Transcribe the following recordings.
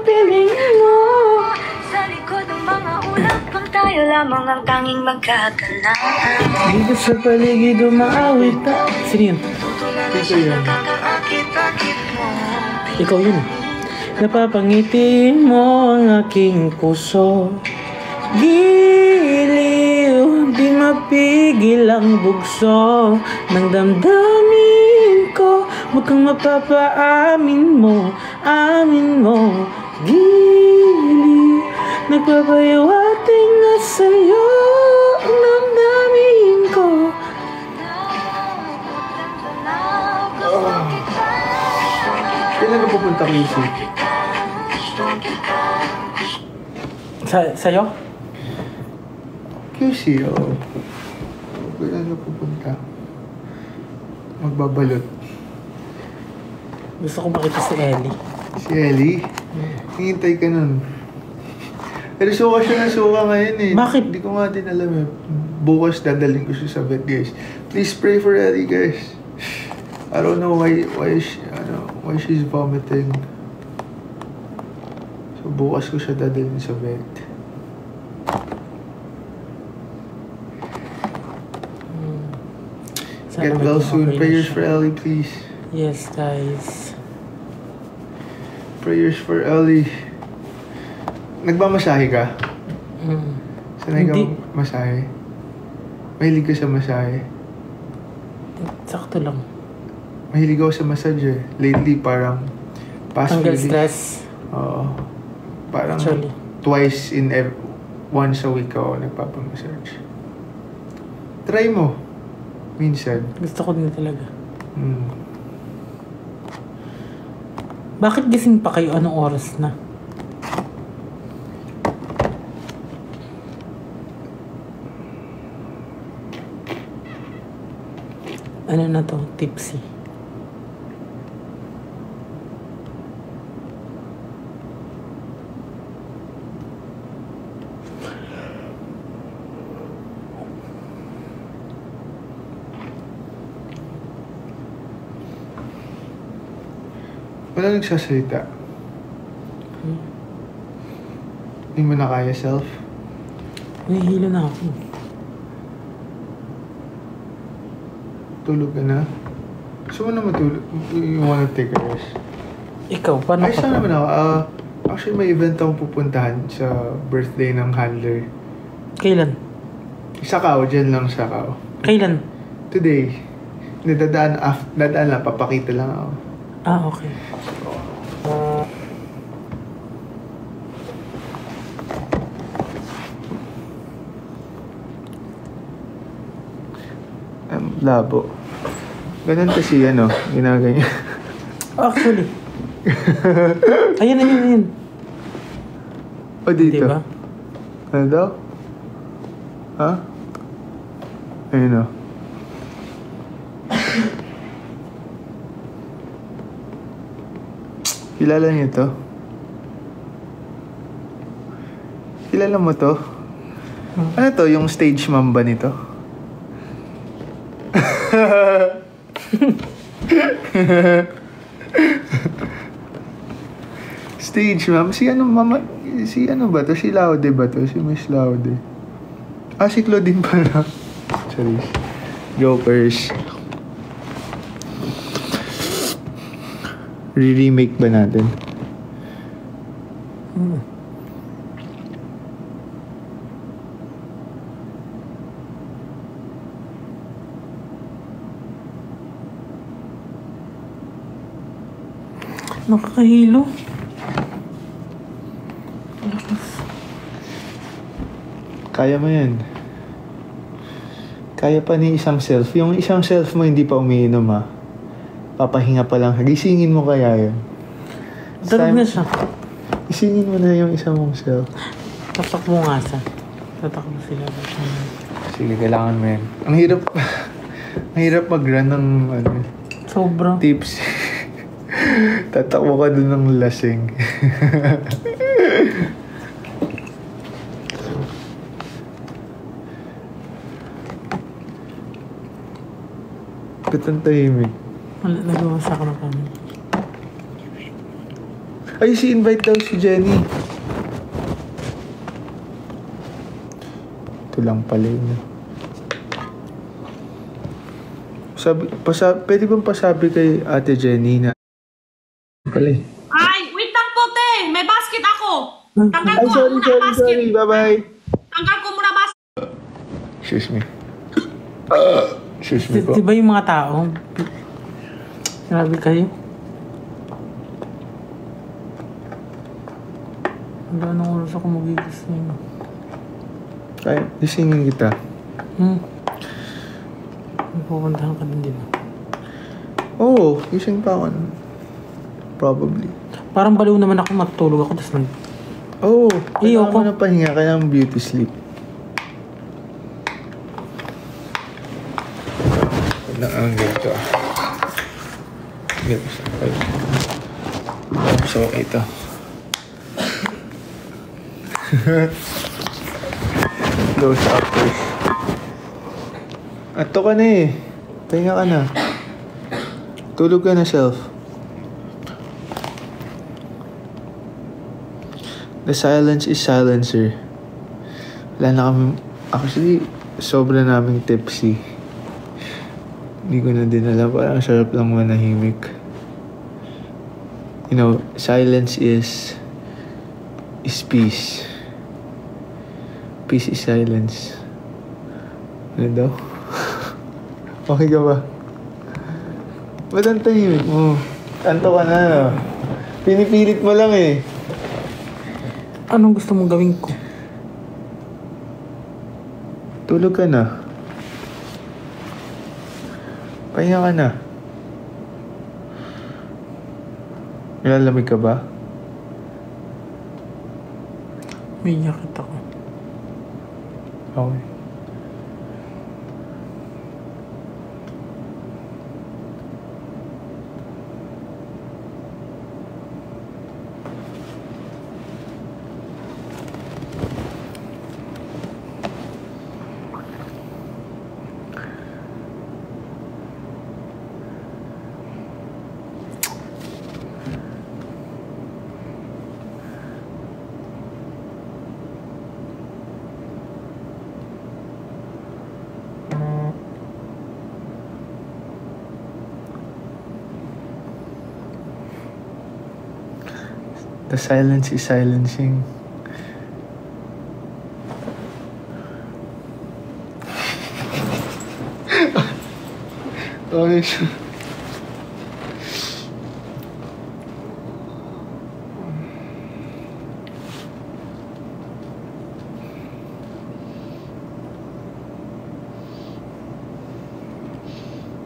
piling mo. Sa likod ng mga ulap kung tayo lamang ang tanging magkakalaan. Dito sa paligid umaawit ta. Sino yun? Ito yun. Nakakaakit-akit mo. Ikaw yun. Napapangitiin mo ang aking puso. Giliw, di mapigil ang bugso ng damdamin ko. Huwag kang mapapaamin mo, amin mo. Giliw, nagpapayawating na sa'yo ang damdamin ko. Kailan ka pupunta QC? Sa'yo? QC, oo. Kailan ka pupunta? Magbabalot. Gusto ko makita si Ellie. Si Ellie? Hihintay ka nun. Pero suka siya na suka ngayon eh. Bakit? Hindi ko nga din alam eh. Bukas dadalhin ko siya sa vet, guys. Please pray for Ellie, guys. I don't know why she's vomiting. So bukas ko siya dadalhin sa vet. Get well soon. Prayers for Ellie, please. Yes, guys. Prayers for Ellie. Nagmamasahe ka? Sanay ka Hindi. masahe? Mahilig ka sa masahe? Sakto lang. Mahilig ako sa massage eh. Lately, parang past Tanggal few days. stress. Oo. Parang Actually. twice in once a week ako nagpapamassage. Try mo. Minsan. Gusto ko din talaga. Mm. Bakit gising pa kayo? Anong oras na? Ano na to? Tipsy. Wala nagsasalita. Hindi mo na kaya self. Nahihilo na ako. Tulog ka na. Gusto mo na matulog? You wanna take a rest? Ikaw, paano Ayos ka? lang naman ako. Actually, may event akong pupuntahan sa birthday ng handler. Kailan? Sa Kao, dyan lang sa Kao. Kailan? Today. Dadaan lang, papakita lang ako. Ah, okay. Labo. Ganun kasi ginaganyan. Actually. Ayan. O dito. Diba? Ano daw? Ha? Ayun o. Kilala niyo to? Kilala mo to? Ano to? Yung stage mom ba nito? Stage mom? Si ano ba to? Si Laude ba to? Si Miss Laude. Si Claudine pala. Sorry. Jokers. Re-remake ba natin? Nakakahilo. Kaya mo yan. Kaya pa ni isang self. Yung isang self mo hindi pa umiinom papahinga pa lang. Gisingin mo kaya yun. Tulog na siya. Gisingin mo na yung isang mong self. Tatak mo nga siya. Tatak mo sila. Sige, kailangan mo yan. Ang hirap mag-run ng Sobra. tips. Tatakbo ka dun ng lasing. Ba't ang tahimik? Nagawa sa ako ng kami. Ay, si-invite daw si Jenny. Ito lang pala yun. Pwede bang pasabi kay Ate Jenny na pala eh. Ay, wait lang po, te. May basket ako. Tanggal Ay, ko muna basket. sorry. Bye-bye. Tanggal ko muna basket. Excuse me. Excuse me po. Diba yung mga tao? Grabe kayo. Wala nang oras ako magigising. Kaya, gisingin kita. Pupuntahan ka din din. Oo, gising pa ako. Probably. Parang baliw naman ako, matutulog ako, tapos nang... Oo, Ayoko. kailangan mo na pahinga, kailangan beauty sleep. Ang ganito ah. Ganito siya. Tapos ako ito. Close up first. Ato ka na eh. Pahinga ka na. Tulog ka na, self. The silence is silencer. Wala na kami... Actually, sobra naming tipsy. Hindi ko na din alam. Parang sarap lang manahimik. You know, silence is peace. Peace is silence. Ano daw? Okay ka ba? Ba't ang tahimik mo? Tanto ka na, no? Pinipilit mo lang eh. Anong gusto mong gawin ko? Tulog ka na. Pahinga ka na. Nilalamig ka ba? May yakit ako. Okay. The silence is silencing. Okay.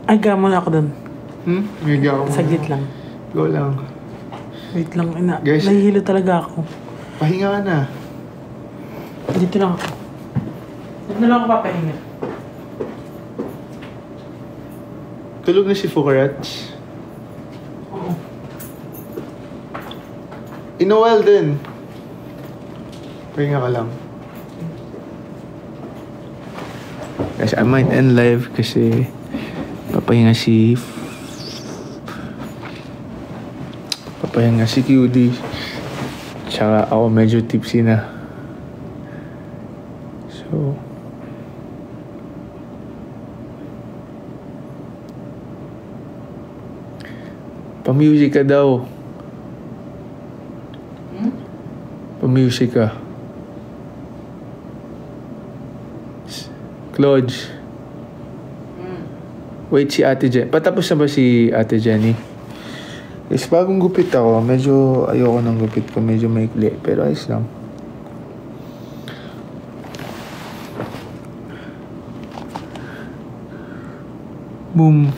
Ay, gamon ako dun. May gawa mo. Saglit lang. Go lang. Wait lang, Guys. nahihilo talaga ako. Pahinga ka na. Dito lang ako. Dito na lang ako papahinga. Tulog na si Fukarats. Oo. Inowel din. Pahinga ka lang. Guys, I might end live kasi papahinga si QD. Tsaka ako medyo tipsy na. So pa-music ka daw. Pa-music ka. Claude. Wait, si Ate Jenny. Patapos na ba si Ate Jenny? Is bagong gupit ako. Medyo ayoko ng gupit ko. Medyo maikli. Pero ayos lang. Boom.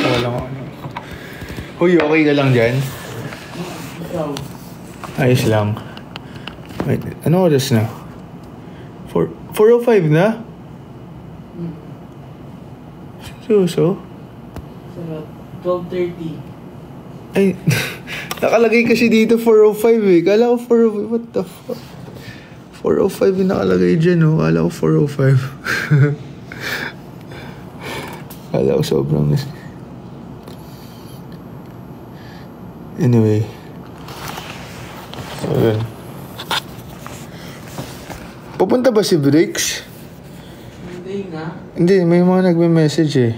Walang ano. Uy, okay ka lang dyan? Ayos lang. Wait, ano oras na? 4:05 na? Seryoso? 12:30. Ay, nakalagay kasi dito 4:05 eh. Kala ko 4:05. What the fuck? 405 yung nakalagay dyan, oh. Kala ko 405. Kala ko sobrang... Anyway. So, yun. Pupunta ba si Briggs? Hindi nga. Hindi, may mga nagme-message eh.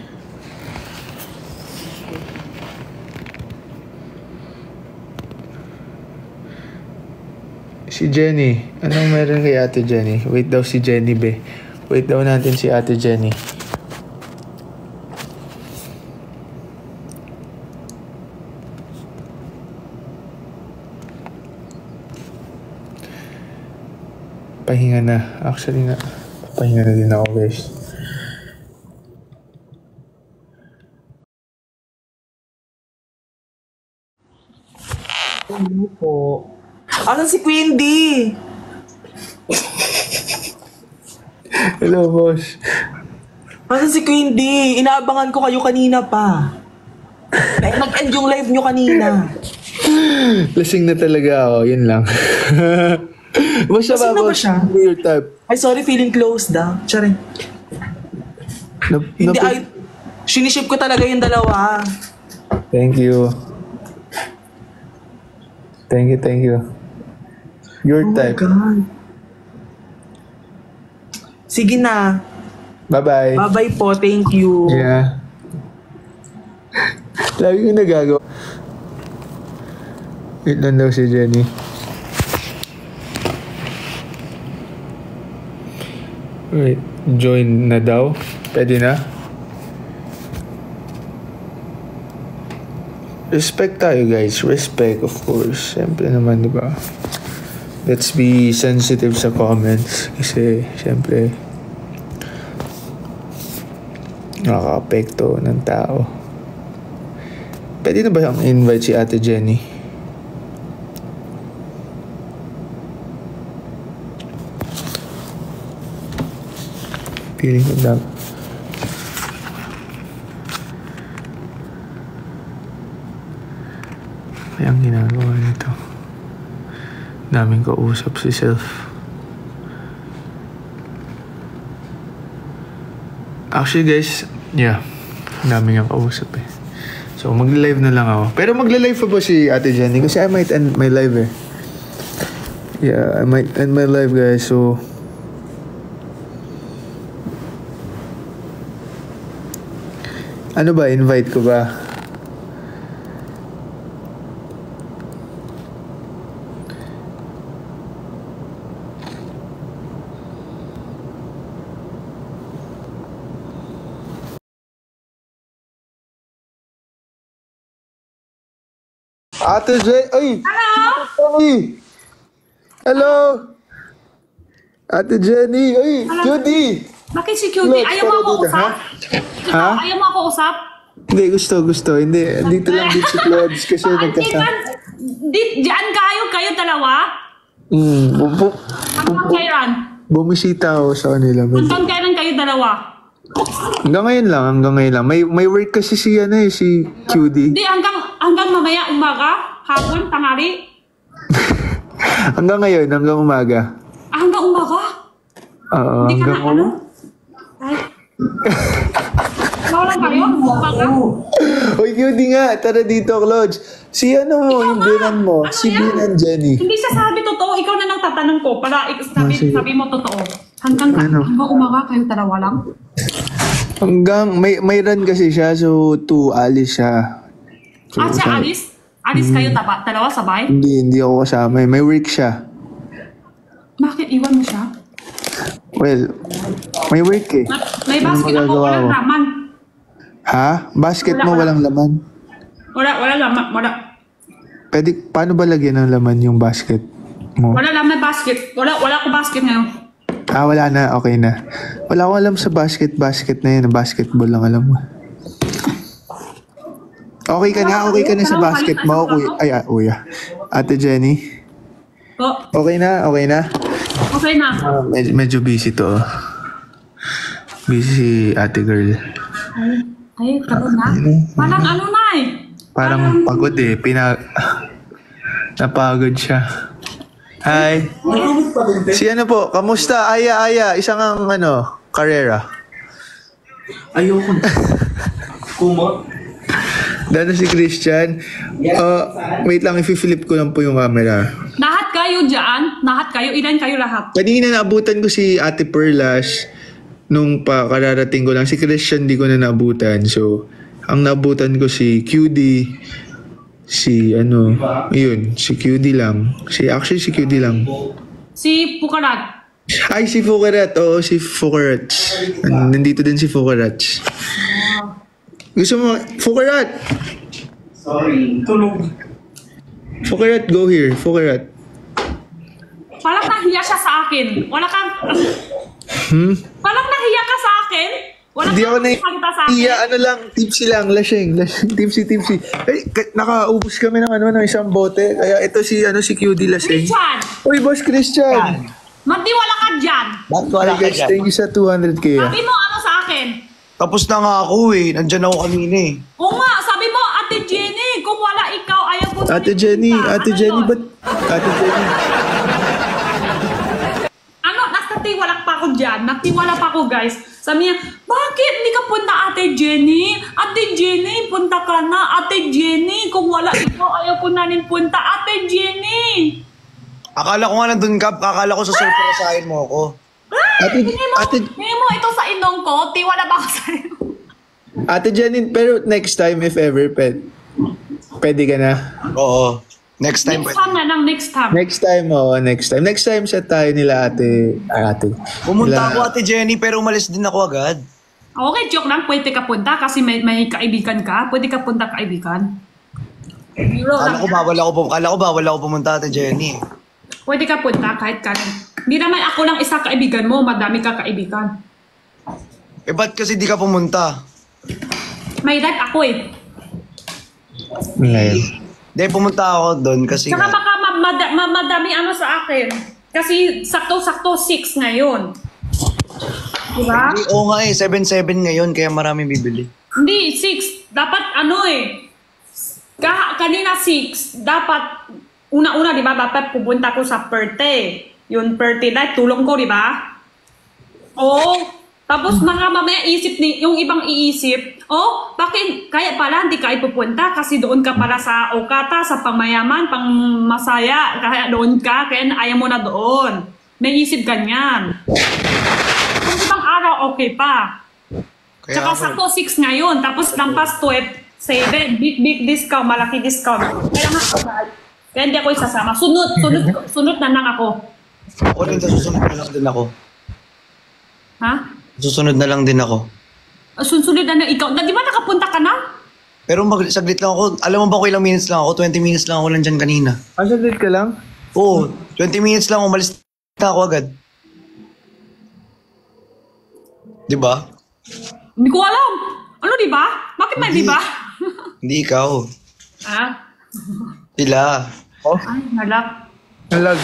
Si Jenny. Anong meron kay Ate Jenny? Wait daw si Jenny, be. Wait daw natin si Ate Jenny. Pahinga na. Actually na. Pahinga na din ako, guys. Ano po? Asan si Queen D? Hello, boss. Asan si Queen D? Inaabangan ko kayo kanina pa. Nag-end yung live nyo kanina. Lasing na talaga ako. Yun lang. Basta Lasing na ba siya? Your type. Ay, sorry, feeling closed ah. Charing. Hindi, ay, siniship ko talaga yung dalawa. Thank you. Thank you. Your Oh my type. God. Sige na. Bye-bye. Bye-bye po, thank you. Yeah. Lagi ko nagagawa. Wait lang daw si Jenny. Wait, join na daw? Pwede na? Respect tayo, guys. Respect, of course. Siyempre naman, di ba? Let's be sensitive sa comments. Kasi, siyempre, nakaka-apekto ng tao. Pwede na ba siyang invite si Ate Jenny? Feeling ko lang. Kaya ang ginagawa nito. Daming kausap si Self. Actually guys, yeah. Daming ang kausap eh. So mag-live na lang ako. Pero mag-live pa ba si Ate Jenny? Kasi I might end my live eh. Yeah, I might end my live guys. So ano ba? Invite ko ba? Ate Jenny! Ay! Hello? Ay! Hello! Ate Jenny! Ay! Judy! Bakit si Cutie? Lods, Ayaw mo para ako dito, usap? Ha? Ayaw mo ako usap? Hindi, gusto. Hindi, dito lang din si Claudes kasi nagkasama. Diyan kayo dalawa? Hanggang kailan? Bumisita ako sa kanila. Hanggang kailan kayo dalawa? Hanggang ngayon lang. May work kasi si QD. Hindi, hanggang mamaya umaga, hapon, tanghali. Hanggang umaga. Hanggang umaga? Oo, Hindi ka hanggang na ano? Ay. Wala kayo? Umaga? Uy, QD nga. Tara dito, Claudes. Si yung binan mo. Ano Si yan? binan Jenny. Hindi siya sabi totoo. Ikaw na nang tatanong ko para sige. sabi mo totoo. Hanggang umaga kayo dalawa lang? May run kasi siya, so 2 alis siya. So, Siya alis? Alis kayo dalawa sabay? Hindi ako kasama. May work siya. Bakit iwan mo siya? Well, may work eh. May basket ako, magagawa walang ko? laman. Ha? Basket mo walang laman? Wala laman, wala. Pwede, paano ba lagyan ng laman yung basket mo? Wala laman basket. Wala ko basket ngayon. Wala na. Okay na. Wala akong alam sa basket na yun. Basketball lang alam mo. Okay ka na sa basket mo, kuya. Ate Jenny? Okay na? Okay na. Medyo busy to. Busy si ate girl. Ay, karoon na. Parang ano na eh. Parang pagod eh. Napagod siya. Hi. Si ano po, kamusta? Aya, isang ang karera. Ayoko na. Kumot. Dito si Christian. Wait lang, i-flip ko lang po yung camera. Lahat kayo dyan? Lahat kayo? Ilan kayo lahat? Kanina naabutan ko si Ate Perlas nung kararating ko lang. Si Christian di ko na naabutan. So, ang naabutan ko si QD, si si QD lang. Actually, si QD lang. Si Pukarat. Ay, si Fukarat. Oo, si Fukarat. Nandito din si Fukarat. Gusto mo, Fukarat! Sorry. Tulog. Fukarat, go here. Fukarat. Parang nahiya siya sa akin. Wala kang... Parang nahiya ka sa akin? Wala Hindi ako kang salita sa akin? iya, tipsy lang, lasing, tipsy. Ay, nakaubos kami ng isang bote. Kaya ito si QD lasing. Christian! Uy, Boss Christian! Magdiwala ka dyan! Bakit wala Hi ka guys, dyan? thank you sa 200k. Sabi mo ano sa akin? Tapos na nga ako eh. Nandyan ako kanina eh. Oo nga, sabi mo, Ate Jenny, kung wala ikaw, ayaw ko na Ate rin Jenny, kita. Ate Ano Jenny, yun? ba't? Ate Jenny. Nagtiwala pa ako dyan. Nagtiwala pa ako, guys. Sabi niya, bakit hindi ka punta, Ate Jenny? Ate Jenny, punta ka na. Ate Jenny, kung wala ikaw, ayaw ko na rin punta. Ate Jenny! Akala ko nga nandun ka. Akala ko sa surpresahin mo ako. Tingin mo ito sa inong ko, tiwala ba ako sa'yo? Ate Jenny, pero next time, if ever, pwede ka na. Oo. Next time. Next time na lang, next time. Next time. Next time, set tayo nila ate. Pumunta ako Ate Jenny pero umalis din ako agad. Okay, joke lang. Pwede ka punta kasi may kaibigan ka. Pwede ka punta kaibigan. Kala ko bawal ako pumunta Ate Jenny. Pwede ka punta kahit kanin. Hindi naman ako lang isa kaibigan mo. Madami ka kaibigan. Eh ba't kasi di ka pumunta? May life ako eh. Ngayon. Hindi, pumunta ako doon kasi Saka nga. baka madami ano sa akin. Kasi sakto-sakto 6 ngayon. Diba? Oo nga eh, 7-7 ngayon kaya marami bibili. Hindi, 6. Dapat kanina 6. Dapat, una-una, di ba? Dapat pupunta ko sa Perth. Yung Perth life, tulong ko, di ba? Oo. Tapos mamaya yung ibang iisip, bakit kaya pala hindi ka ipupunta kasi doon ka para sa Okata, sa pangmayaman, pang masaya, kaya doon ka, kaya ayaw mo na doon. May isip ganyan. Kung ibang araw, okay pa. Kaya Tsaka ako, sakto 6 ngayon, tapos lampas 12, 7, big discount, malaki discount. Kaya hindi ako isasama. Sunod na lang ako. ako rin sa susunod na lang din ako. Ha? Susunod na lang din ako. Sunod na lang ikaw. Di ba nakapunta ka na? Pero saglit lang ako. Alam mo ba kung ilang minutes lang ako? 20 minutes lang ako lang dyan kanina. Saglit ka lang? Oo, 20 minutes lang umalis na ako agad. Di ba? Hindi ko alam. Ano, di ba? Bakit may di ba? Hindi ikaw. Ah? Sila. Ay, nalak. Nalag.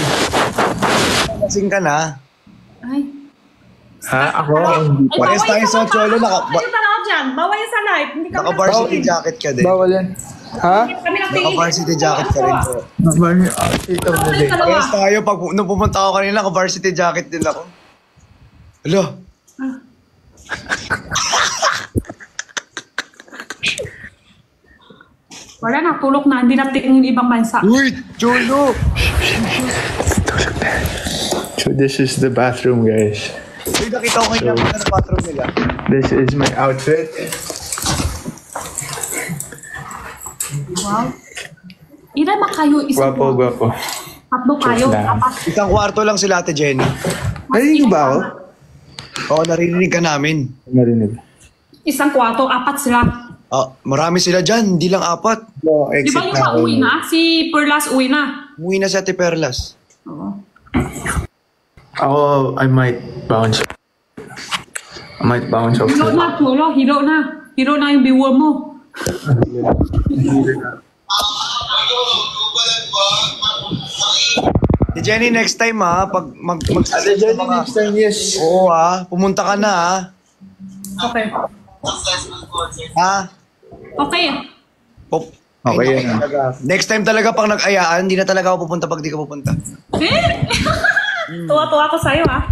Lasing ka na. Ay. Ha? Ako? Ay, Parehas tayo sa Cholo, Ayun na ako dyan. Bawal yan sa live. Hindi kami Naka-varsity jacket ka din. Bawal yan. Ha? Kami nagtingin. Naka-varsity jacket ka rin po. Ito na din. Parehas tayo. Nung pumunta ako kanina, naka-varsity jacket din ako. Alo. Wala na, tulok na. Hindi natin yung ibang bansa. Uy, Cholo! So this is the bathroom, guys. Uy, nakita ko kanina sa bathroom nila. This is my outfit. Wow. Ilan ba kayo? Gwapo. Tatlo kayo? Joke lang. Apat. Isang kwarto lang sila Ate Jenny. Narinig ba ako? Oo, narinig ka namin. Narinig. Isang kwarto, apat sila. Marami sila dyan, hindi lang 4. No, Di ba exit yung na ako. uwi na? Si Perlas uwi na. Umuwi na si Ate Perlas. Oo. Ako, I might bounce. off. Hilo na, Cholo. Hilo na. Hilo na yung viewer mo. Si Jenny, next time ha, pag Ate Jenny, next time, yes. Oo ha, pumunta ka na ha. Okay. Ha? Okay. Okay yan. Next time talaga pag nag-ayaan, hindi na talaga ako pupunta pag di ka pupunta. Eh? Tuwa-tuwa ako sa'yo, ah.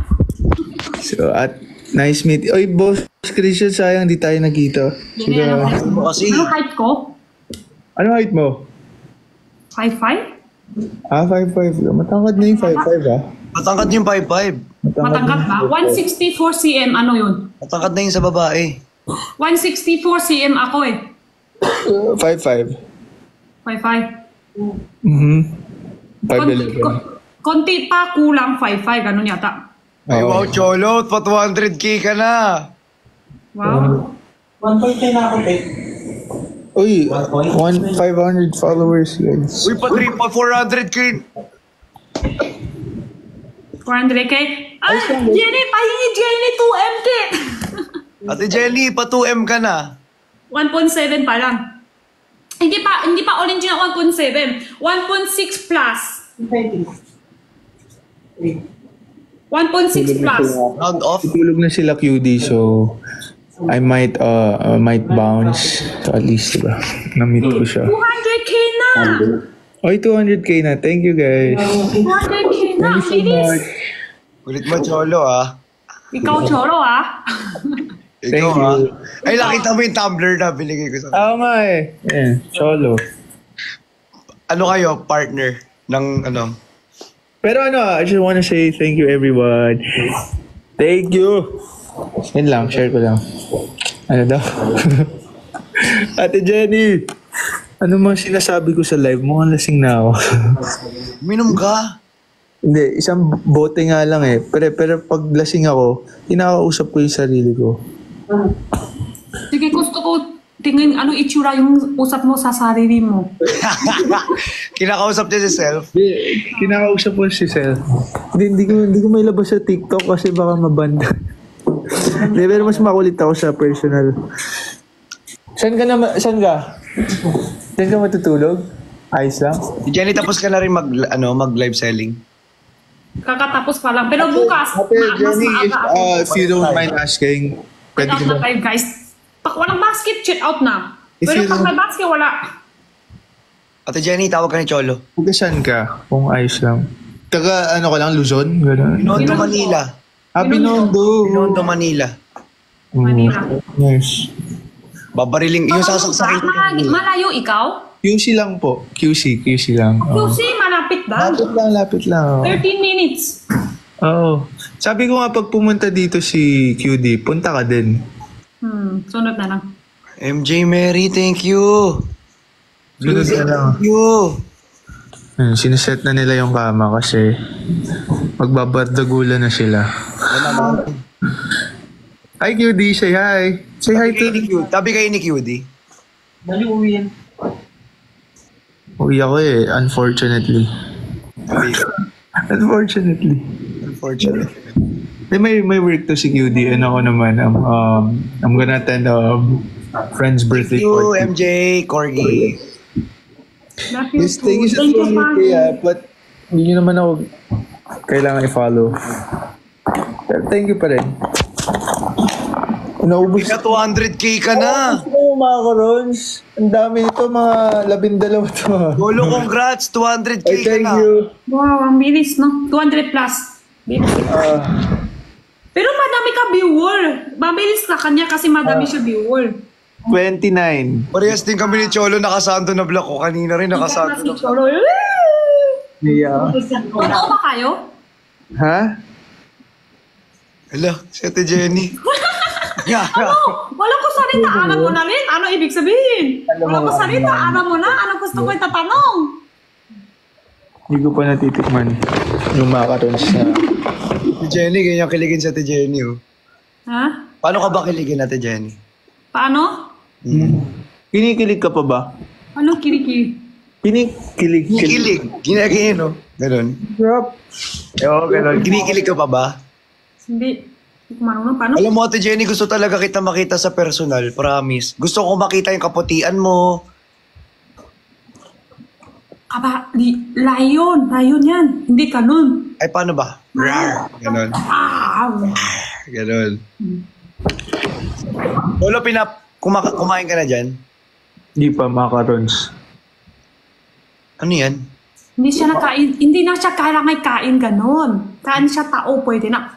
So, at nice meet. Oy, boss Christian, sayang di tayo nagkita. Hindi, ano height mo? Kasi, Ano height ko? Ano height mo? 5'5"? 5'5". Matangkad na yung 5'5", ah. matangkad yung 5'5". Matangkad ba? 164 cm, ano yun? Matangkad na yung sa babae. 164 cm ako eh. 5'5". 5'5". Mhm. Konti, 5'11". konti pa kulang 5'5", ganun yata. Ay, wow, Cholo, pa 200k ka na. Wow. 1.10 na ako, Pet. Uy, 500 followers, guys. Uy, pa 400k. 400k. Ay, Jenny, pahingi Jenny 2M kit. Ate Jenny, pa 2M ka na. 1.7 pa lang. Hindi pa original 1.7. 1.6 plus. 1.6 plus. Round off. Tulog na sila QD, so I might bounce. So at least, diba? Na-meet ko siya. 200k na. Oy, 200k na. Thank you, guys. 200k na. Thank you so Bilis. much. Ulit mo, Cholo, ah. Ikaw, Choro, ah. Ikaw, Thank you. ah. Ay, nakita mo yung tumbler na binigay ko sa... Oo nga eh. Yeah, solo. Ano kayo, partner ng ano? Pero ano, I just wanna say thank you, everyone. Thank you. Yan lang, share ko lang. Ano daw? Ate Jenny, ano mga sinasabi ko sa live? Mukhang lasing na ako. Minom ka? Hindi, isang bote nga lang eh. Pero pag lasing ako, kinakausap ko yung sarili ko. Sige, gusto ko tingin ano itsura yung usap mo sa sarili mo. Kinakausap niya si self. Hindi, kinakausap ko si Sel. Hindi ko may labas sa TikTok kasi baka mabanda. Hindi, pero mas makulit ako sa personal. Saan ka matutulog? Ayos lang? Si Jenny, tapos ka na rin mag-live selling. Kakatapos pa lang. Pero bukas, Ate mas Jenny, maaga ako. if you don't mind asking, Check pwede out ko na ba? kayo, guys. Pag walang basket, check out na. If Pero you pag don't- may basket, wala. Ate Jenny, tawag ka ni Cholo. Taga saan ka? Kung ayos lang. Taga ano ka lang, Luzon? Gano'n. Binondo, Manila. Binondo. Binondo, Manila. Manila. Yes. Babariling, yung sasaksakin ko. Malayo ikaw? QC lang po. QC lang. Oo. QC, malapit ba? Lapit lang. 13 minutes. Oo. Sabi ko nga pag pumunta dito si QD, punta ka din. Sunod na lang. MJ Mary, thank you. Sunod na lang. Thank you. Sineset na nila yung kama kasi magbabardagulan na sila. Hi QD, say hi. Say hi to... Tabi kayo ni QD. Dali uwi yan. Uwi ako eh, unfortunately. Unfortunately. Unfortunately. May work to si QD and ako naman, I'm gonna attend a friend's birthday Thank you, party. MJ, Corgi. Yes, thank you sa 200k but hindi nyo naman ako kailangan i-follow. Pero thank you pa rin. Naubos Ika 200k ka na. ko mga karons. Ang dami nito, mga 12 to. Cholo, congrats, 200k Ay, ka thank na. you. Wow, ang bilis, no? 200 plus. Bilis. Pero madami ka viewer. Mabilis ka kanya kasi madami siya viewer. 29. Parehas din kami ni Cholo, nakasanto na vlog ko. Kanina rin nakasanto Si na. Cholo. Yeah. Totoo ba kayo? Ha? Hala, si Ate Jenny. Wala ko salita. Alam mo na rin. Ano ibig sabihin? Wala ko salita. Alam mo na. Ano gusto ko itatanong? Hindi ko pa natitikman yung macarons na. Si Jenny, ganyan kiligin si Ate Jenny. Oh. Ha? Paano ka ba kiligin, Ate Jenny? Paano? Kinikilig ka pa ba? Ano kiriki? Kinikilig. Kinikilig. Ginagin, no? Ganon. Drop. Oo, ganon. Kinikilig ka pa ba? Hindi. Hindi ko marunong. Paano? Alam mo, Ate Jenny, gusto talaga kita makita sa personal. Promise. Gusto ko makita yung kaputian mo. Aba, lion. Lion yan. Hindi ganun. Ay, paano ba? Rar. Ganon. Ah! Ganon. Lolo, kumain ka na dyan? Hindi pa macarons. Ano yan? Hindi na siya kailangan kain ganon. Kain siya tao, pwede na.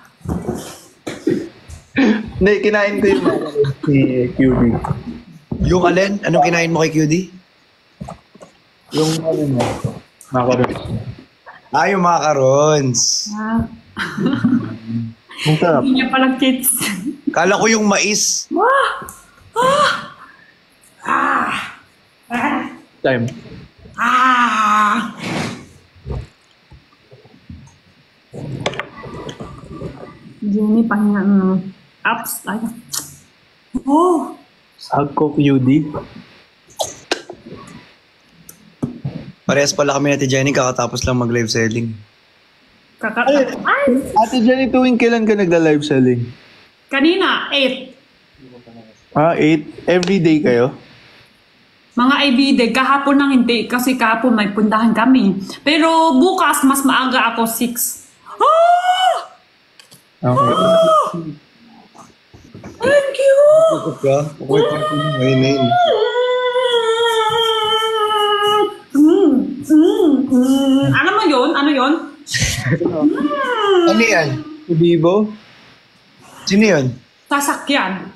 Hindi, kinain ko yung si QB. Yung alin? Anong kinain mo kay QD? Yung ano mo, macarons. Yung macarons. Ah, Ang sarap. hindi niya palang kids. Kala ko yung mais. Time. Ah! Jenny, pahinga apps. Ay. Oh! Hug ko QD. Parehas pala kami natin Jenny, kakatapos lang mag-live selling. Ay! Ate Jenny, tuwing kailan ka nagla-live selling? Kanina, 8. 8? Everyday kayo? Mga everyday, kahapon nang hindi kasi kahapon may puntahan kami. Pero bukas, mas maaga ako, 6. Ah! Okay. Thank you! Bakit ka? Okay pa ito mo ngayon. Ano mo yun? Ano yun? Ano yan? Bibo? Sino yun? Sasakyan.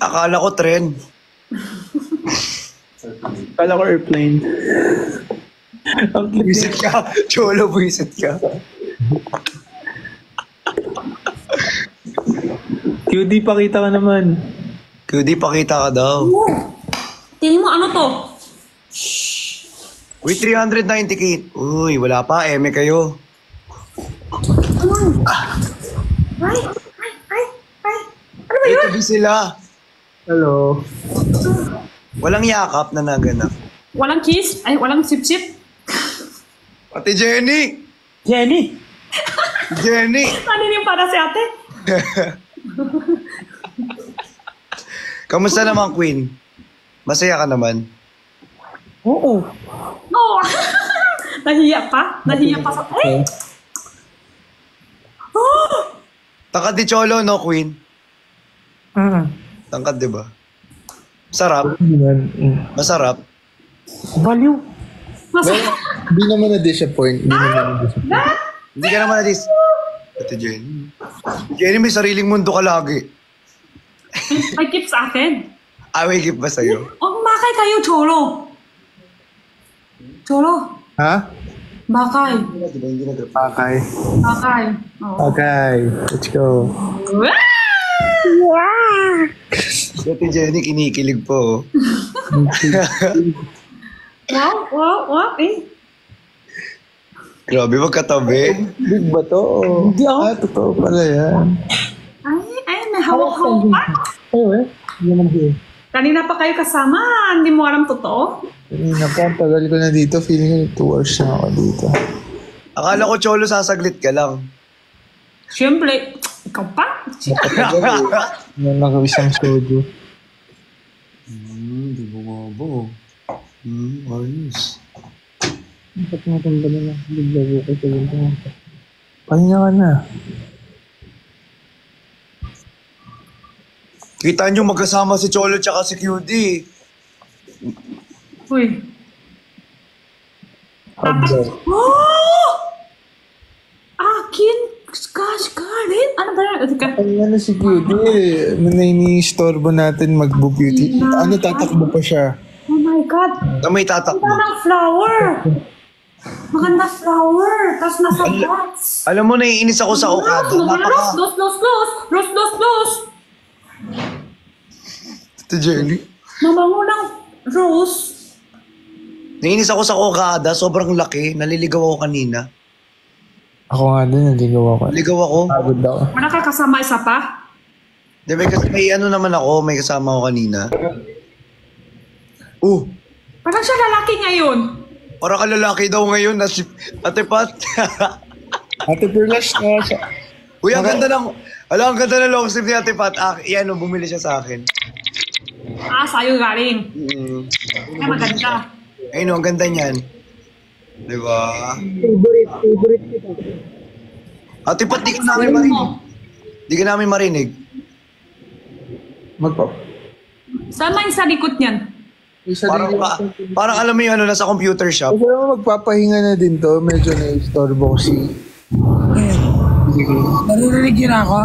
Akala ko tren. Kala ko airplane. Ang cute. Buisit ka. Cholo, buisit ka. QD, pakita ka naman. QD, pakita ka daw. Tingin mo ano to? Uy, 390k. Uy, wala pa. Eme kayo. Ay! Ano ba Ay, yun? tabi sila. Hello. Walang yakap na naganap. Walang kiss? Ay, walang sip-sip? Ate Jenny! Jenny! Jenny! Ano yung para si ate? Kamusta naman, Queen? Masaya ka naman? Oo. Oo. Nahiya pa? Nahiya pa sa... Ay! Oh! Tangkad di Cholo, no, Queen? Tangkad, di ba? Sarap. Masarap. Baliw. Hindi naman na-disappoint. Hindi ka naman natin... Ate Jenny. Jenny, may sariling mundo ka lagi. May keep sa akin. May gift ba sa'yo? Oh, bakay kayo, Cholo. Cholo. Ha? Bakay. Okay. Bakay. Oh. Okay. Let's go. Ate Jenny, kinikilig po. Wow. Eh. Grabe, magkatabi. Big ba to? Hindi ako. Totoo pala yan. Ay, may hawak-hawak pa. Hindi naman here. Kanina pa kayo kasama. Hindi mo alam totoo? Kanina pa, ang tagal ko na dito. Feeling ko 2 hours na ako dito. Akala ko, Cholo, sasaglit ka lang. Siyempre, ikaw pa. Yan lang isang soju. Di ba nga ba? Ayos. Ba't natin ba nila? Bigla ko sa ganito. Pahinga ka na. Kita nyo magkasama si Cholo tsaka si QD. Uy. Hagdan. Oh! Akin? Gosh, Karen? Ano ba yan? Ano si Cutie? Nainistorbo natin mag-beauty. Ano, tatakbo pa siya. Oh my God. Na may tatakbo. Magandang flower. Maganda flower. Tapos nasa box. Alam mo, naiinis ako sa Okada. Los. Ito, Jenny. Mabango ng rose. Naiinis ako sa Okada. Sobrang laki. Naliligaw ako kanina. Ako nga din, naligaw ako. Naligaw ako. Pagod ako. Wala ka kasama isa pa? Di, may ano naman ako. May kasama ako kanina. Parang siya lalaki ngayon. Para ka lalaki daw ngayon. Ate Pat. Ate Perlas na siya. Uy, ang ganda ng... Alam, ang ganda ng long sleeve ni Ate Pat. Yan, bumili siya sa akin. Sa'yo galing. Ay, maganda. Ayun, ang ganda niyan. Di ba? Favorite kita. Ate Pat, di ka namin marinig. Di ka namin marinig. Magpa... Saan man sa likod niyan? Isa Parang, din parang alam mo yung ano, nasa computer shop. Kasi naman magpapahinga na din to. Medyo na-istorbo ko si... Naririnig yun ako?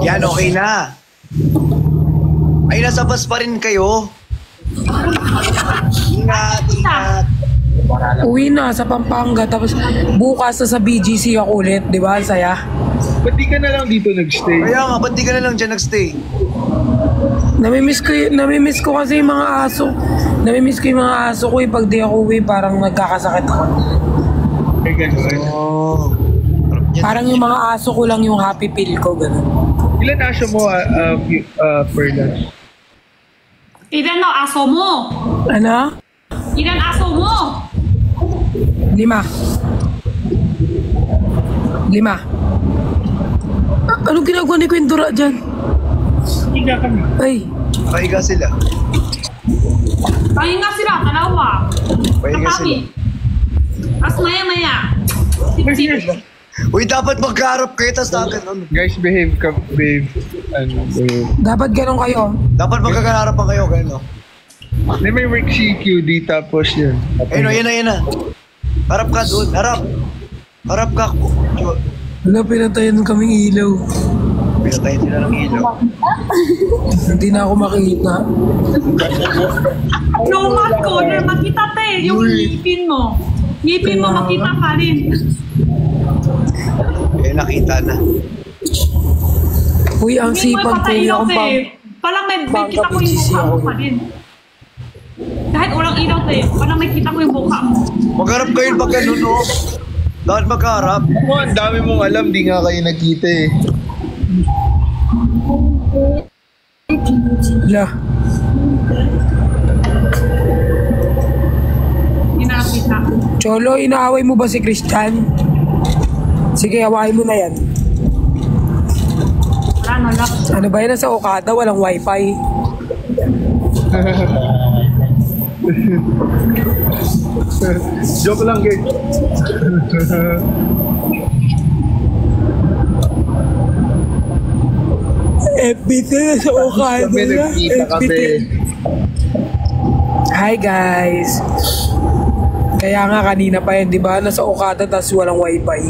Yan, okay na. Ay, nasa bus pa rin kayo. Ingat, ingat. Uwi na sa Pampanga, tapos bukas sa BGC ako ulit, di ba? Ang saya. Ba't di ka na lang dito nagstay? Kaya nga, ba't di ka na lang dyan nagstay? Namimiss ko kasi yung mga aso. Namimiss ko yung mga aso ko pag di ako uwi, parang nagkakasakit ako. Ay, gano'n. Oh. Parang yung mga aso ko lang yung happy pill ko, gano'n. Ilan aso mo, Perla? Ilan na aso mo? Ano? Ilan aso mo? 5. 5. Anong ginagawa ni Quindura dyan? Higa kami. Ay, Pahiga sila. Pahinga sila, dalawa. Pahiga sila. Tapos maya-maya. Sip-sip. Uy, dapat magkaharap kayo, tas ano. Guys, behave ka, babe. Ano, behave. dapat ganun kayo. Dapat magkakaharapan kayo, gano'n. May work si QD tapos yun. Ayun, yan na, yan na. Harap ka doon, harap. Harap ka. Wala, pinatayan kaming ilaw. Pinatayin sila ng ilaw. Hindi na ako makita. No, mat corner, makita te. Yung ngipin mo. Ngipin mo, makita ka rin. Eh, nakita na. Uy, ang Hindi mo sipag ko ipatay yung ilaw te. Parang may kita ko yung mukha mo pa rin. Kahit walang ilaw te, parang may kita ko yung mukha mo. Magharap kayo pag gano'n, no? Dapat magkaharap. Oh, ang dami mong alam, di nga kayo nagkita eh. Wala. Hindi na nakita. Cholo, inaaway mo ba si Christian? Sige, awayin mo na yan. Wala na lang. Ano ba yan? Nasa Okada, walang wifi. Joke lang, guys. FBT na sa Okada Kami na. nagkita kami. Hi guys. Kaya nga kanina pa yan, di ba? Nasa Okada tapos walang wifi.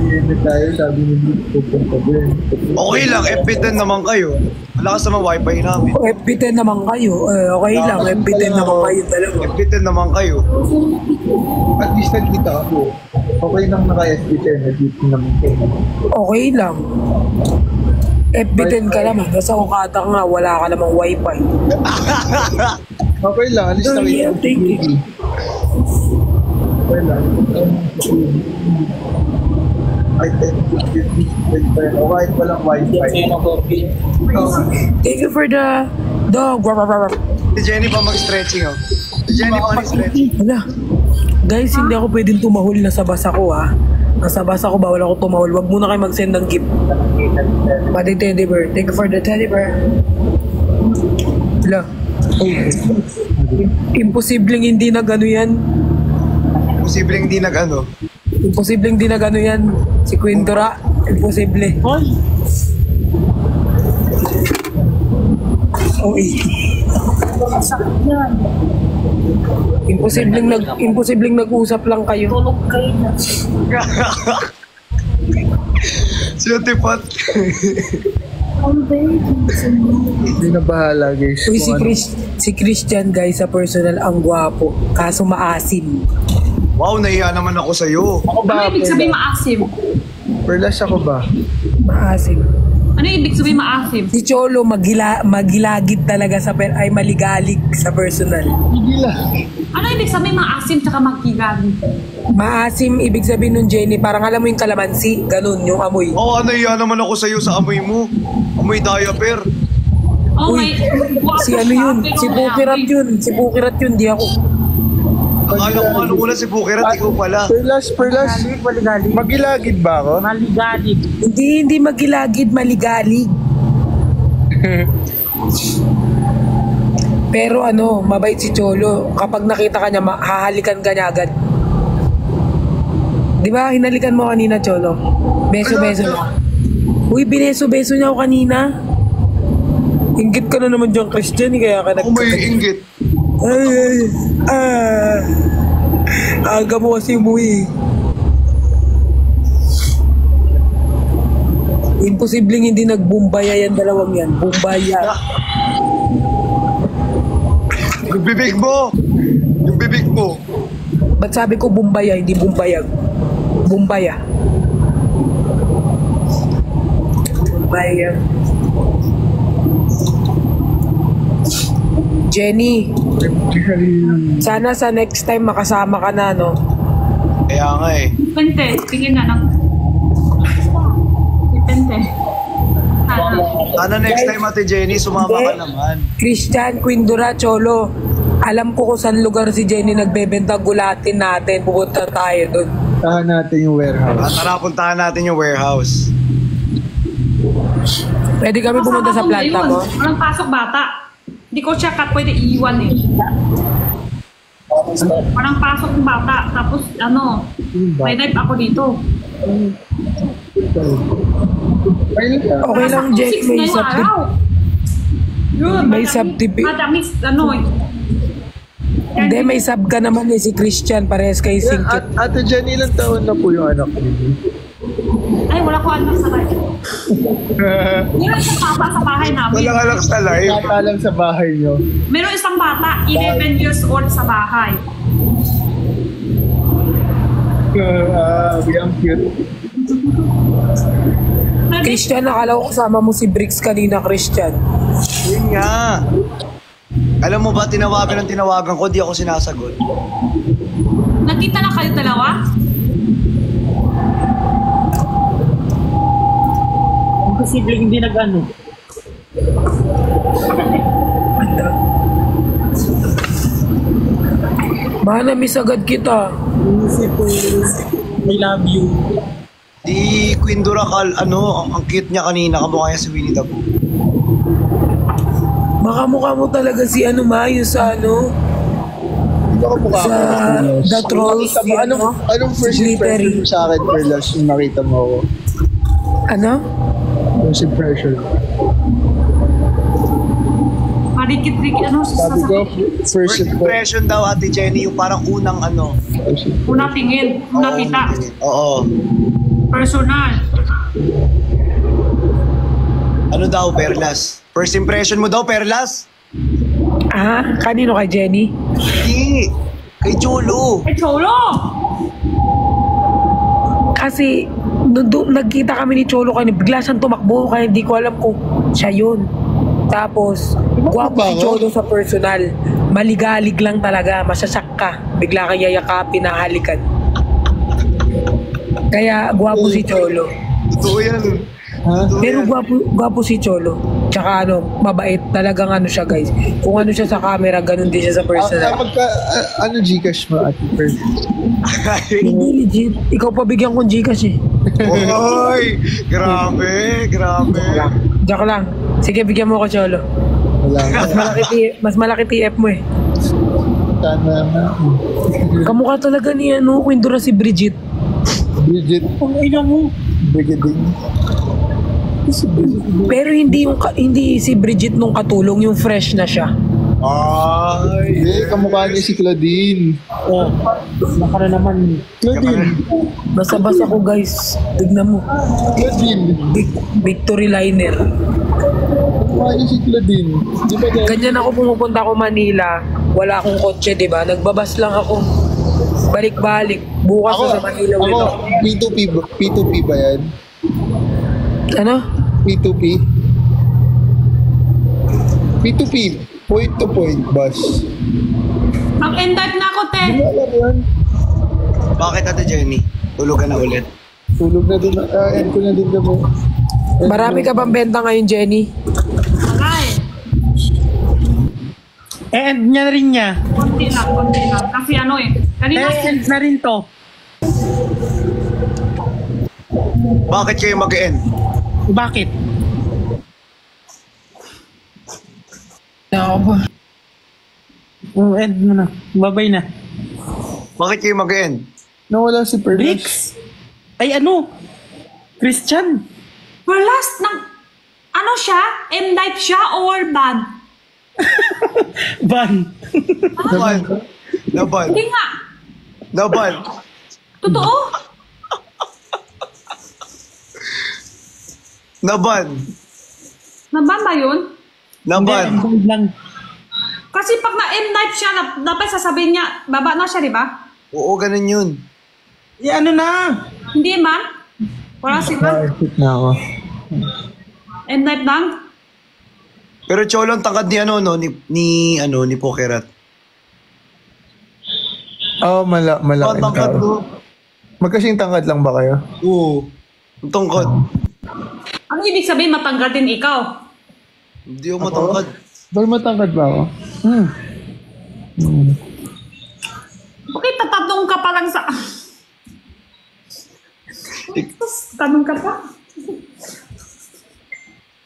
Hindi tayo, sabi ni Luke, pupunta din. Okay lang, FP10 naman kayo. Malakas naman wifi namin. FB10 naman kayo. Okay lang, FB10 naman kayo talaga. FP10 naman kayo. At least nagkita ako. Okay lang naka-FB10, nagkita naman kayo. Okay lang. FB10 ka naman. Nasa Okada nga, wala ka namang wifi. Okay lang, alis na Yeah, kayo. thank you. Okay lang. Ay, kahit walang wifi. Thank you for the dog. Si Jenny pa mag-stretching, oh. Si Jenny pa mag-stretching. Wala. Guys, hindi ako pwedeng tumahol. Nasa bus ako ha. Nasa bus ako, bawal ako tumahol. Wag muna kayo mag-send ng gift. Pati teddy bear. Thank you for the teddy bear. Wala. Imposibleng hindi na gano yan. Posibleng hindi nag-ano. Imposibleng hindi na gano yan. Si Quindora. Imposible. Okay. Imposibleng nag-usap lang kayo. Si Otipat. Hindi na bahala, guys. Uy, Kung ano. si Christian guys sa personal ang gwapo. Kaso maasim. Wow, nahiya naman ako sa'yo. Ako Ano ba, ibig sabihin maasim? Perlas ako ba? Maasim. Ano ibig sabihin maasim? Si Cholo magilagid talaga sa ay maligalig sa personal. Gila. Ano ibig sabihin maasim tsaka magkigabi? Maasim ibig sabihin nun Jenny, parang alam mo yung kalamansi, ganun yung amoy. Oo, nahiya naman ako sa'yo sa amoy mo. Amoy diaper. Oh Uy, my, wow, si ano yun? pero Si Bukirat yun. Si Bukirat yun, di ako. Akala ko ano una si Bukirat, ikaw pala. Perlas. Magilagid ba ako? Hindi magilagid, maligalig. Pero ano, mabait si Cholo. Kapag nakita ka niya, hahalikan ka niya agad. Di ba, hinalikan mo kanina, Cholo? Beso-beso niya. Uy, bineso-beso niya ako kanina. Inggit ka na naman dyan, Christian, kaya ka Ako may inggit. Ay, aga mo kasi umuwi. Imposibleng hindi nagbumbaya yan dalawang yan. Bumbaya. Yung bibig mo! Yung bibig mo! Ba't sabi ko bumbaya, hindi bumbayag? Bumbaya. Bumbaya. Jenny, sana sa next time makasama ka na, no? Kaya nga eh. Pente, tingin na ng... Pente. Sana next time, Ate Jenny, sumama ka naman. Christian, Quindura, Cholo, alam ko kung saan lugar si Jenny nagbebenta, gulatin natin, pupunta tayo doon. Tahan natin yung warehouse. At tara, puntahan natin yung warehouse. Pwede kami pumunta sa planta mo? Walang pasok bata. Hindi ko siya pwede iiwan eh. Walang pasok ng bata. Tapos ano, may knife ako dito. Okay lang, Jack, may may subdivision. Madami, ano eh. Hindi, may sub ka naman eh, si Christian, parehas kay Singkit. Ate Jenny, ilang taon na po yung anak niyo? Ay, wala ko anak sa bahay. Meron isang bata sa bahay namin. Walang anak sa live. Bata lang sa bahay niyo. Meron isang bata, 11 years old sa bahay. Ang cute. Christian, nakala ko kasama mo si Briggs kanina, Christian. Yun nga. Alam mo ba, tinawagan ko, di ako sinasagot. Nakita na kayo dalawa? Posibleng hindi nag-ano. Baka na-miss agad kita. Isip ko, I love you. Di Quindura ang cute niya kanina, kamukha niya si Winnie the Pooh. Baka mukha mo talaga si ano, Mayo sa ano? Hindi ako mukha Sa The Trolls. Anong first impression mo sa akin, Perlas, yung nakita mo ako? Ano? First impression. Marikit-rikit, ano, Sabi ko, sasabihin? first First impression daw, Ate Jenny, yung parang unang ano. Una tingin, una kita. Oo. Personal. Ano daw, Perlas? First impression mo daw, Perlas? Ah, kanino kay Jenny? Hindi. Kay Cholo. Eh, Cholo! Kasi, nagkita kami ni Cholo kanina, bigla siyang tumakbo, kaya hindi ko alam kung siya yun. Tapos, gwapo si Cholo sa personal. Maligalig lang talaga, masasyak ka. Bigla kang yayakapin na halikan. Kaya, gwapo si Cholo. Totoo yan. Totoo Pero yan. gwapo si Cholo. Tsaka ano, mabait. Talagang ano siya, guys. Kung ano siya sa camera, ganun din siya sa personal. Ano Gcash mo, Ate Per? Hindi legit. Ikaw pa bigyan kong Gcash eh. Oy! Grabe, grabe. Joke lang. Sige, bigyan mo ko, Cholo. Wala. Mas malaki TF mo eh. Sana na. Kamukha talaga ni ano, Quindura si Bridget. Bridget. Ang ina mo. Bridget din. Pero hindi si Bridget nung katulong, yung fresh na siya. Ay. Hindi, kamukha niya si Claudine. Oh, baka na naman. Claudine. Basa-basa ko, guys. Tignan mo. Claudine. Victory liner. Kamukha niya si Claudine. Di ba dahil? Ganyan ako pumupunta ako Manila. Wala akong kotse, di ba? Nagbabas lang ako. Balik-balik. Bukas na sa Manila ulit ako. P2P ba yan? Ano? P2P? P2P. Point to point bus. Ang end-type na ako, te. Hindi mo alam yan. Bakit, Ate Jenny? Tulog ka na ulit. Tulog na din. End ko na din na mo. Marami ka bang benta ngayon, Jenny? Wala eh. And niya rin niya. Konti lang. Kasi ano eh. Kanina, And na rin to. Bakit kayo mag-end? Bakit? Ako ba? End mo na. Babay na. Bakit kayo mag-end? Nawala si Perlas. Bricks? Ay ano? Christian? for last ng, ano siya? M-type siya or bad? Ban. Naban. Naban. Hindi nga. Naban. Totoo? Naban. Naban ba yun? Naban. Hindi, lang. Kasi pag na-M-Night siya, dapat sasabihin niya, baba na siya, di ba? Oo, ganun yun. Ano na? Hindi man. Wala sila. Naisip na ako. M-Night lang. Pero Cholo, ang tangkad ni ano, no? Ni Pokerat. Oo, malaki Ang tangkad, tao. no? Magkasing tangkad lang ba kayo? Oo. Ang tangkad. Ano ibig sabihin matanggal din ikaw? Hindi ako matangkad. Dahil matangkad ba ako? Bakit tatanong ka pa lang sa... Tanong ka pa?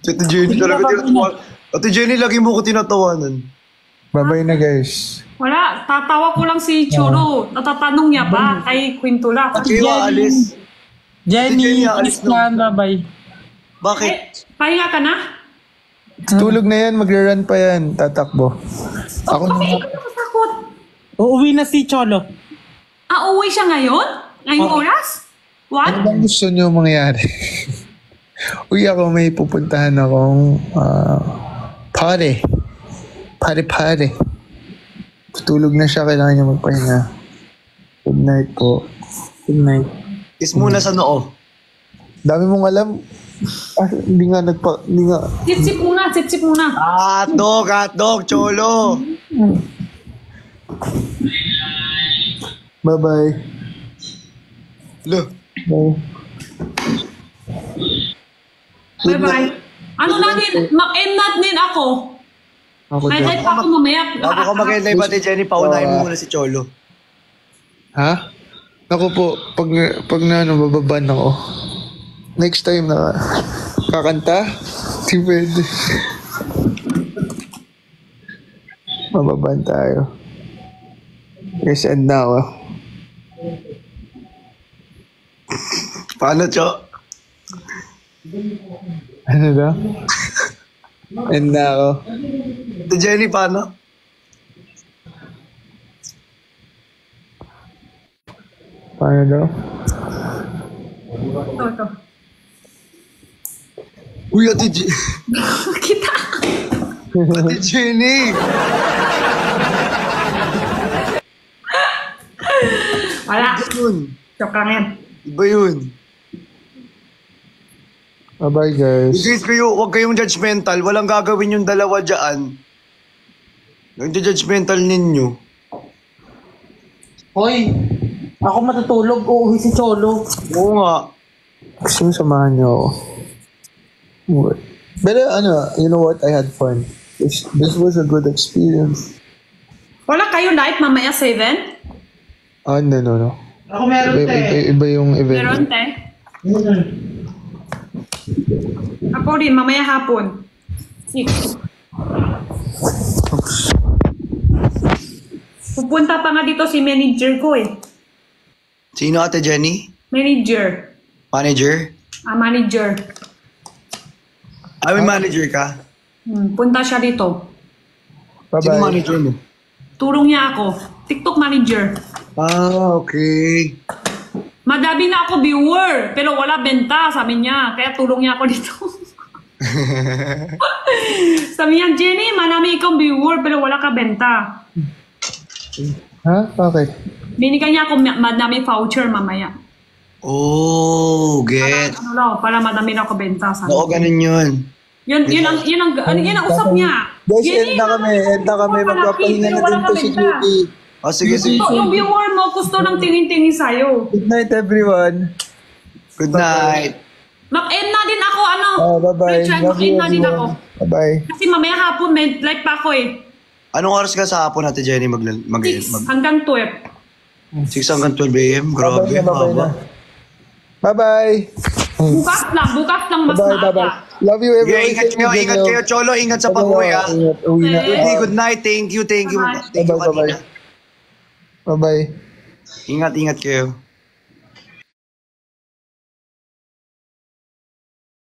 Si Ate Jenny talaga tinatawanan. Ate Jenny, lagi mo ko tinatawanan. Bye-bye na guys. Wala, tatawa ko lang si Choro. Natatanong niya pa kay Quintula. At kayo aalis. Jenny, Jenny, alis alis na, bye. Bakit? Pahinga ka na? Tulog na yan, magra-run pa yan. Tatakbo. Ako Bakit na. ikaw natatakot? Uuwi na si Cholo. Uwi siya ngayon? Ngayong oras? What? Ano bang gusto nyo mangyari? Uy, ako may pupuntahan akong party. Party. Tulog na siya, kailangan niya magpahinga. Good night po. Good night. Kiss muna sa noo. Dami mong alam. Hindi nga. Sip-sip muna. Hotdog, Cholo. Bye-bye. Lo. Bye. Bye-bye. Ano na din? Mag-M-Not din ako. Ako Kahit din. pa ako mamaya. Bago ka mag-end live, Ate Jenny, paunahin mo muna si Cholo. Ha? Ako po, pag na ano, bababan ako. Next time na kakanta, di pwede. Mababan tayo. Yes, and now. Paano, Cho? Ano daw? And now. Ate Jenny, paano? Paano daw? Ito. Uy, Ate Jenny. Kita. Ate Jenny. Wala. Yun. Joke lang yan. Iba yun. Bye-bye, guys. Guys, huwag kayong judgmental. Walang gagawin yung dalawa dyan. Yung judgmental ninyo. Hoy, ako matutulog. Uuwi si Cholo. Oo nga. Gusto mo samahan niyo ako. What? But you know what? I had fun. This was a good experience. Wala kayo live mamaya 7? No. Ako meron Iba yung event. Meron, te? Ako rin, mamaya hapon. 6. Pupunta pa nga dito si manager ko eh. Sino, Ate Jenny? Manager. Manager? Manager. May manager ka? Punta siya dito. Sino Bye-bye. manager mo? Tulong niya ako. TikTok manager. Okay. Madami na ako viewer, pero wala benta, sabi niya. Kaya tulong niya ako dito. Sabi niya, Jenny, marami ikang viewer, pero wala ka benta. Ha? Bakit? Binigyan niya ako madami voucher mamaya. Oh, get. Para madami na ako benta. Sabi. Oo, ganun yun. Yun ang usap niya. Guys, Jenny, end na kami. Magpapahinga na din to si Cutie. Sige. Yung viewer mo, gusto ng tingin-tingin sa'yo. Good night, everyone. Good night. Mag-end na din ako, Bye-bye. Richard, Love you, mag-end na din ako. everyone. Bye-bye. Kasi mamaya hapon, may live pa ako eh. Anong oras ka sa hapon, Ate Jenny, 6 hanggang 12. 6 hanggang 12 a.m.? Grabe, Bye-bye na. haba. Bye-bye. Bukas lang mas Bye-bye. maaga. Love you, everyone. Ingat kayo, Cholo. Ingat sa pag-uwi, ha? Uwi na. Rudy, good night. Thank you. Bye-bye. Thank you, Bye-bye. Kanina. Bye-bye. Ingat kayo.